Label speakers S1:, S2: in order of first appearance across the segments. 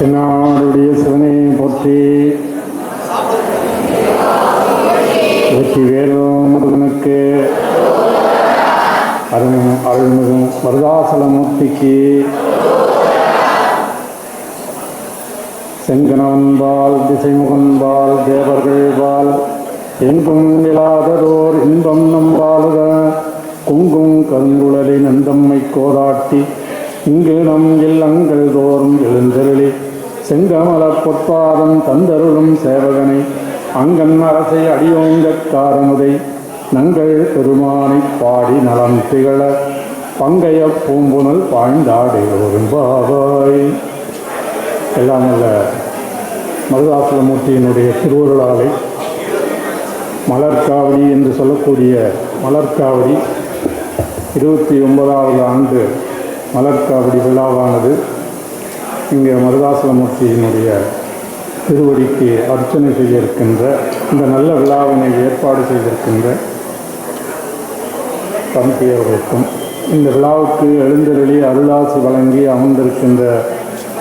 S1: என்னாருடைய சிவனை போற்றி. வெற்றி வேலும் முருகனுக்கு, அருள்மிகும் மருதாசலமூர்த்திக்கு, செங்கணவன்பால் திசைமுகன்பால் தேவர்கள்பால் எங்கும் இல்லாததோர் இன்பம் நம்பாளுக குங்கும் கருங்குழலி நந்தம்மை கோதாட்டி இங்கு நம் இல்லங்கள் தோறும் எழுந்தருளி செங்கமல பொற்பாதம் தந்தருளும் சேவகனை அங்கன் அரசை அடியோங்கக் காரமுதை நங்கள் பெருமானை பாடி நலம் திகழ பங்கைய பூம்புணல் பாய்ந்தாடுகிறோம் பாவாய். எல்லாம் அல்ல மருதாசலமூர்த்தியினுடைய திருவருளாலை மலர்காவடி என்று சொல்லக்கூடிய மலர்காவடி 29வது ஆண்டு மலர்காவடி விழாவானது இங்கே மருதாசலமூர்த்தியினுடைய திருவடிக்கு அர்ச்சனை செய்திருக்கின்ற இந்த நல்ல விழாவினை ஏற்பாடு செய்திருக்கின்ற தம்பியர்களுக்கும் இந்த விழாவுக்கு எழுந்தருளி அருளாசி வழங்கி அமர்ந்திருக்கின்ற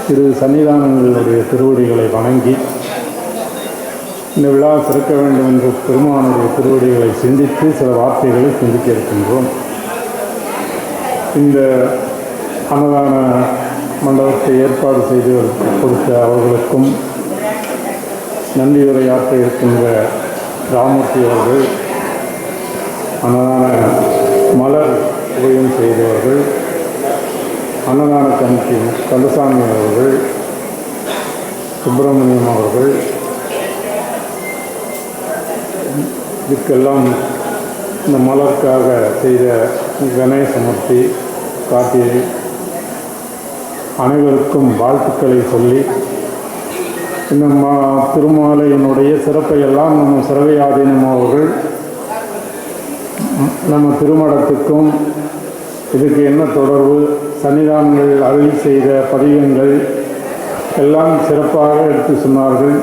S1: திரு சன்னிதானங்களுடைய திருவடிகளை வணங்கி இந்த விழா சிறக்க வேண்டும் என்று பெருமானுடைய திருவடிகளை சிந்தித்து சில வார்த்தைகளை சிந்திக்க இருக்கின்றோம். இந்த அன்னதான மண்டபத்தை ஏற்பாடு செய்து கொடுத்த அவர்களுக்கும், நன்றியுரையாற்ற இருக்கின்ற ராமூர்த்தி அவர்கள், அன்னதான மலர் உபயம் செய்தவர்கள், அன்னதான கமிட்டி கந்தசாமி அவர்கள், சுப்பிரமணியம் அவர்கள், இதுக்கெல்லாம் இந்த மலருக்காக செய்த கணேசமூர்த்தி, கார்த்திகை அனைவருக்கும் வாழ்த்துக்களை சொல்லி இந்த திருமாலையினுடைய சிறப்பையெல்லாம் நம்ம சிறவையாதீனம் அவர்கள் நம்ம திருமடத்துக்கும் இதுக்கு என்ன தொடர்பு, சன்னிதானங்கள் அருள் செய்த பதிகங்கள் எல்லாம் சிறப்பாக எடுத்து சொன்னார்கள்.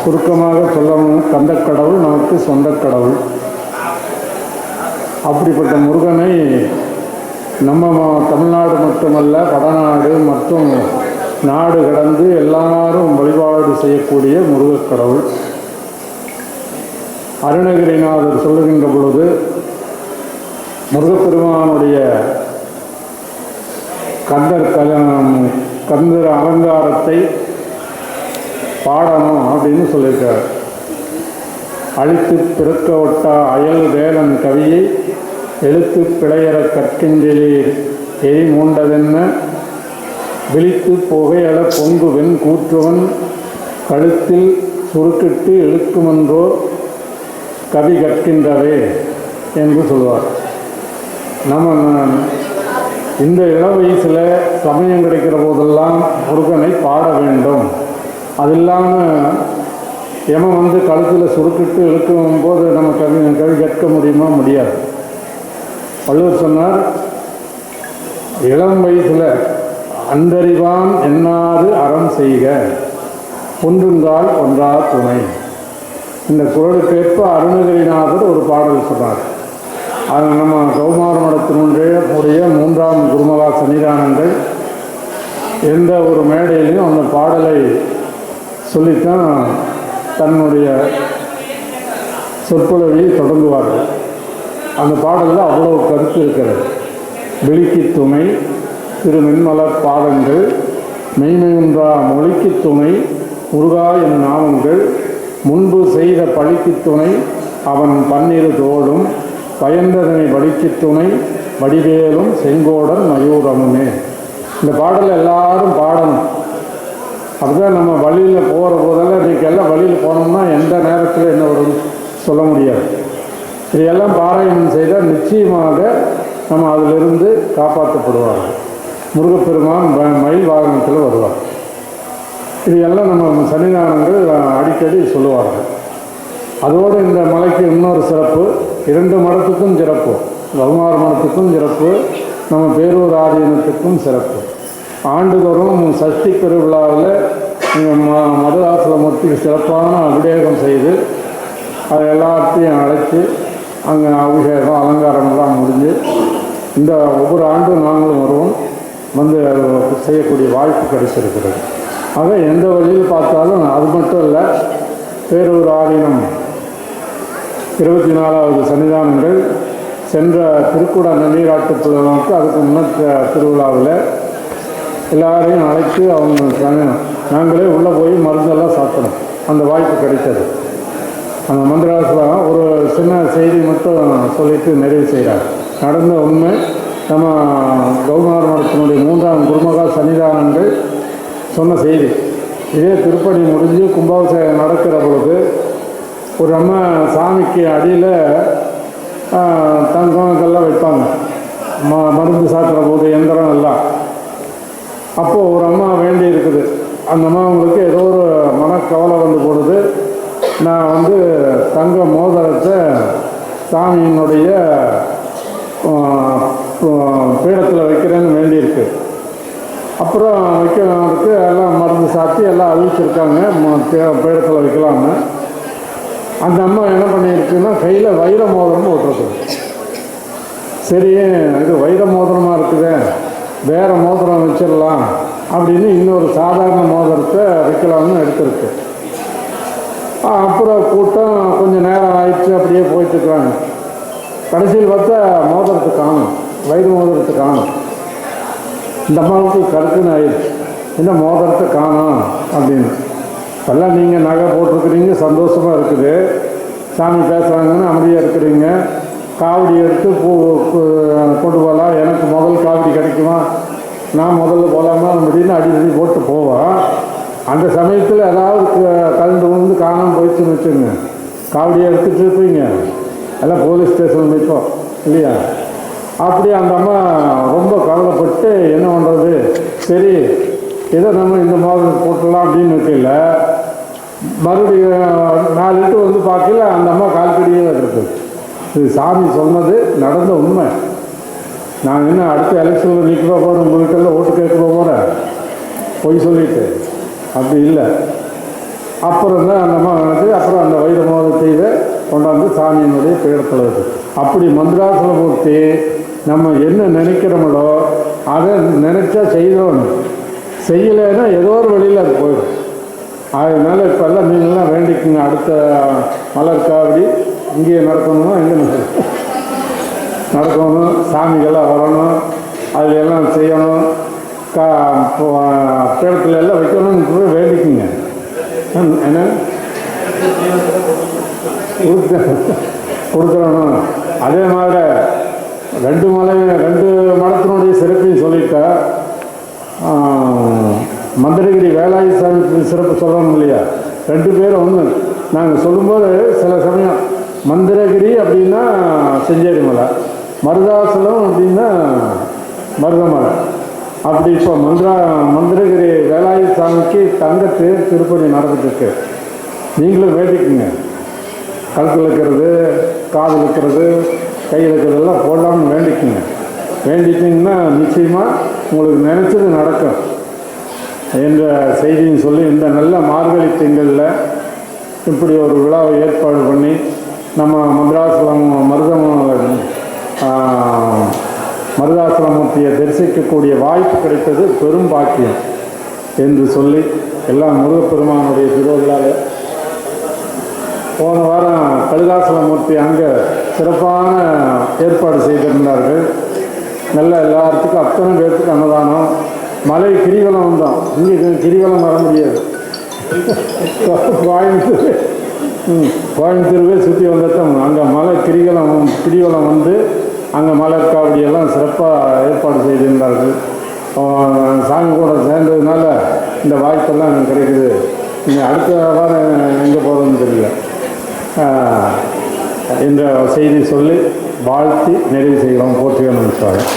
S1: சுருக்கமாக சொல்லணும், கந்தக்கடவுள் நமக்கு சொந்த கடவுள். அப்படிப்பட்ட முருகனை நம்ம தமிழ்நாடு மட்டுமல்ல வடநாடு மற்றும் நாடு கடந்து எல்லாரும் வழிபாடு செய்யக்கூடிய முருகக்கடவுள். அருணகிரிநாதர் சொல்லுகின்ற பொழுது முருகப்பெருமானுடைய கந்தர் அலங்காரத்தை பாடணும் அப்படின்னு சொல்லியிருக்கார். அழித்து பிறக்க ஒட்டா அயல் வேலன் கவியை எழுத்து பிழையற கற்கின்றீர் எரி மூண்டதென்ன விழித்து புகையள பொங்கு வெண் கூற்றுவன் கழுத்தில் சுருக்கிட்டு இழுக்குமென்றோ கவி கற்கின்றவே என்று சொல்வார். நம்ம இந்த இள வயசில் சமயம் கிடைக்கிற போதெல்லாம் முருகனை பாட வேண்டும். அது இல்லாமல் எமன் கழுத்தில் சுருக்கிட்டு இழுக்கும் போது நம்ம கவி கற்க முடியுமா? முடியாது. வள்ளுவர் சொன்னார், இளம் வயசில் அந்தறிவான் என்னாது அறம் செய்க ஒன்றுங்கால் ஒன்றா துணை. இந்த குரலுக்கேற்ப அருணகிரிநாதர் ஒரு பாடல் சொன்னார். அது நம்ம கௌமார மடத்தினுடைய 3ஆம் குருமகா சன்னிதானங்கள் எந்த ஒரு மேடையிலையும் அந்த பாடலை சொல்லித்தான் தன்னுடைய சொற்பொழிவை தொடங்குவார்கள். அந்த பாடலில் அவ்வளவு கருத்து இருக்கிறது. விழிக்கு துணை திரு மென்மலர் பாதங்கள் மெய்மையுன்றா மொழிக்கு துணை முருகா என நாமங்கள் முன்பு செய்த பழிக்கு துணை அவன் பன்னிரு தோளும் பயந்ததனை வழிக்கு துணை வடிவேலும் செங்கோடன் மயூரமுமே. இந்த பாடலை எல்லாரும் பாடணும். அதுதான் நம்ம வழியில் போகிற போதெல்லாம் இன்றைக்கெல்லாம் வழியில் போனோம்னா எந்த நேரத்தில் என்ன வரும்னு சொல்ல முடியாது. இதையெல்லாம் பாராயணம் செய்தால் நிச்சயமாக நம்ம அதிலிருந்து காப்பாற்றப்படுவார்கள். முருகப்பெருமான் மயில் வாகனத்தில் வருவார். இதையெல்லாம் நம்ம சன்னிதானங்கள் அடிக்கடி சொல்லுவார்கள். அதோடு இந்த மலைக்கு இன்னொரு சிறப்பு, 2 மடத்துக்கும் சிறப்பு, கௌமார மடத்துக்கும் சிறப்பு, நம்ம பேரூர் ஆதீனத்துக்கும் சிறப்பு. ஆண்டுதோறும் சஷ்டி பெருவிழாவில் மருதாசலமூர்த்திக்கு சிறப்பான அபிஷேகம் செய்து அதை எல்லாத்தையும் அழைச்சி அங்கே அபிஷேகம் அலங்காரமெல்லாம் முடிஞ்சு இந்த ஒவ்வொரு ஆண்டும் நாங்களும் வருவோம். வந்து செய்யக்கூடிய வாய்ப்பு கிடைச்சிருக்கிறது. ஆக எந்த வழியில் பார்த்தாலும் அது மட்டும் இல்லை, பேரூர் ஆதீனம் 24வது சன்னிதானங்கள் சென்ற திருக்குட நீராட்டு திருவிழாவுக்கு அதுக்கு முன்னர் திருவிழாவில் எல்லாரையும் அழைத்து அவங்க நாங்களே உள்ளே போய் மருந்தெல்லாம் சாப்பிடணும். அந்த வாய்ப்பு கிடைத்தது. அந்த மந்திராசலம் ஒரு சின்ன செய்தி மட்டும் சொல்லிட்டு நிறைவு செய்கிறார். நடந்த உண்மை, நம்ம கௌமார மடத்தினுடைய 3ஆம் குருமகா சன்னிதானங்கள் சொன்ன செய்தி. இதே திருப்பணி முடிஞ்சு கும்பாபிஷேகம் நடக்கிற பொழுது ஒரு அம்மா சாமிக்கு அடியில் தங்கம்லாம் வைப்பாங்க, மருந்து சாப்பிட்ற போது எந்திரம் எல்லாம். அப்போது ஒரு அம்மா வேண்டி இருக்குது. அந்த அம்மா அவங்களுக்கு ஏதோ ஒரு மனக்கவலை வந்து போடுது. நான் வந்து தங்க மோதிரத்தை சாமியினுடைய பீடத்தில் வைக்கிறேன்னு வேண்டியிருக்கு. அப்புறம் வைக்கிறதுக்கு எல்லாம் மருந்து சாப்பிட்டு எல்லாம் அறிவிச்சிருக்காங்க பீடத்தில் வைக்கலாம்னு. அந்த அம்மா என்ன பண்ணியிருக்குன்னா கையில் வைர மோதிரம் போட்டிருக்குது. சரி, இது வைர மோதிரமாக இருக்குது, வேறு மோதிரம் வச்சிடலாம் அப்படின்னு இன்னொரு சாதாரண மோதிரத்தை வைக்கலாம்னு எடுத்துருக்கு. அப்புறம் கூட்டம் கொஞ்சம் நேரம் ஆயிடுச்சு, அப்படியே போயிட்டுருக்குறாங்க. கடைசியில் பார்த்தா மோதிரத்தை காணும், வைர மோதிரத்தை காணும். இந்த அம்மாவுக்கு கருத்துன்னு ஆயிடுச்சு, இந்த மோதிரத்தை காணும் அப்படின்னு. இப்போல்லாம் நீங்கள் நகை போட்டிருக்கிறீங்க, சந்தோஷமாக இருக்குது, சாமி பேசுகிறாங்கன்னு அமைதியாக இருக்கிறீங்க. காவடி எடுத்து கொண்டு போகலாம், எனக்கு முதல் காவடி கிடைக்குமா, நான் முதல்ல போகலாமா அப்படின்னு அடிக்கடி போட்டு போவேன். அந்த சமயத்தில் ஏதாவது கலந்து விழுந்து காணாமல் போயிடுச்சுன்னு வச்சுங்க, காவடியை எடுத்துகிட்டு இருப்பீங்க, எல்லாம் போலீஸ் ஸ்டேஷன் நிற்போம் இல்லையா. அப்படி அந்த அம்மா ரொம்ப கவலைப்பட்டு என்ன பண்ணுறது, சரி ஏதோ நம்ம இந்த மாதிரி போட்டுடலாம் அப்படின்னு வைக்கல. மறுபடியும் 4 லிட்டு வந்து பார்க்கல, அந்த அம்மா கால்கடியே இருக்குது. இது சாமி சொன்னது நடந்த உண்மை. நாங்கள் என்ன அடுத்த எலெக்ஷனில் நிற்க போகிறோம், உங்கள்கிட்ட ஓட்டு கேட்க போகிறேன் பொய் சொல்லிட்டு, அப்படி இல்லை. அப்புறம் தான் அந்த அம்மா நினச்சி அப்புறம் அந்த வைர மோதிரத்தை கொண்டாந்து சாமியினுடைய பீடத்தில் இருக்குது. அப்படி மந்திராசலமூர்த்தி நம்ம என்ன நினைக்கிறோமோ அதை நினச்சா செய்தோம், செய்யலைன்னா ஏதோ ஒரு வழியில் அது போயிடும். அதனால் இப்போ எல்லாம் நீங்கள்லாம் வேண்டிக்குங்க, அடுத்த மலர் காவடி இங்கேயே நடக்கணும்னா எங்கே நடக்கணும், சாமிகள்லாம் வரணும், அதில் எல்லாம் செய்யணும், பீடத்துல எல்லாம் வைக்கணும்னு கூட வேண்டிக்குங்க. என்ன கொடுத்துடணும். அதே மாதிரி 2 மடத்தினுடைய சிறப்பையும் சொல்லிட்டா, மந்திரகிரி வேலாயுத சாமி சிறப்பு சொல்லணும் இல்லையா. 2 பேரும் ஒன்று. நாங்கள் சொல்லும்போது சில சமயம் மந்திரகிரி அப்படின்னா செஞ்சேரி மலை, மருதாசலம் அப்படின்னா மருதமலை. அப்படி இப்போ மந்திரகிரி வேலாயுத சாமிக்கு தங்கத்தேர் திருப்பணி நடந்துட்டுருக்கு. நீங்களும் வேண்டிக்குங்க, கழுத்தில் இருக்கிறது, காதில் இருக்கிறது, கையில் இருக்கிறதெல்லாம் போடலாம்னு வேண்டிக்குங்க. வேண்டிட்டிங்கன்னா நிச்சயமாக உங்களுக்கு நினச்சது நடக்கும் என்ற செய்தியும் சொல்லி, இந்த நல்ல மார்கழி திங்களில் இப்படி ஒரு விழாவை ஏற்பாடு பண்ணி நம்ம மருதாசலமூர்த்தியை தரிசிக்கக்கூடிய வாய்ப்பு கிடைத்தது பெரும் பாக்கியம் என்று சொல்லி, எல்லாம் முருகப்பெருமானுடைய திருவிழாவில் போன வாரம் கலிதாசலமூர்த்தி அங்கே சிறப்பான ஏற்பாடு செய்திருந்தார்கள். நல்ல எல்லாத்துக்கும் அத்தனை பேர்த்துக்கு அன்னதானம். மலை கிரிவலம் வந்தோம். இங்கே கிரிவலம் வர முடியாது, கோயம்புத்தூர்வே சுற்றி வந்துட்டோம். அங்கே மலை கிரிவலம் வந்து அங்கே மலர் காவடியெல்லாம் சிறப்பாக ஏற்பாடு செய்திருந்தார்கள். சாமி கூட சேர்ந்ததுனால இந்த வாய்ப்பெல்லாம் எனக்கு கிடைக்குது. நீங்கள் அடுத்த வாரம் எங்கே போகிறதுன்னு தெரியல என்ற செய்தி சொல்லி வாழ்த்தி நிறைவு செய்கிறோம். போற்றி நமஸ்காரம்.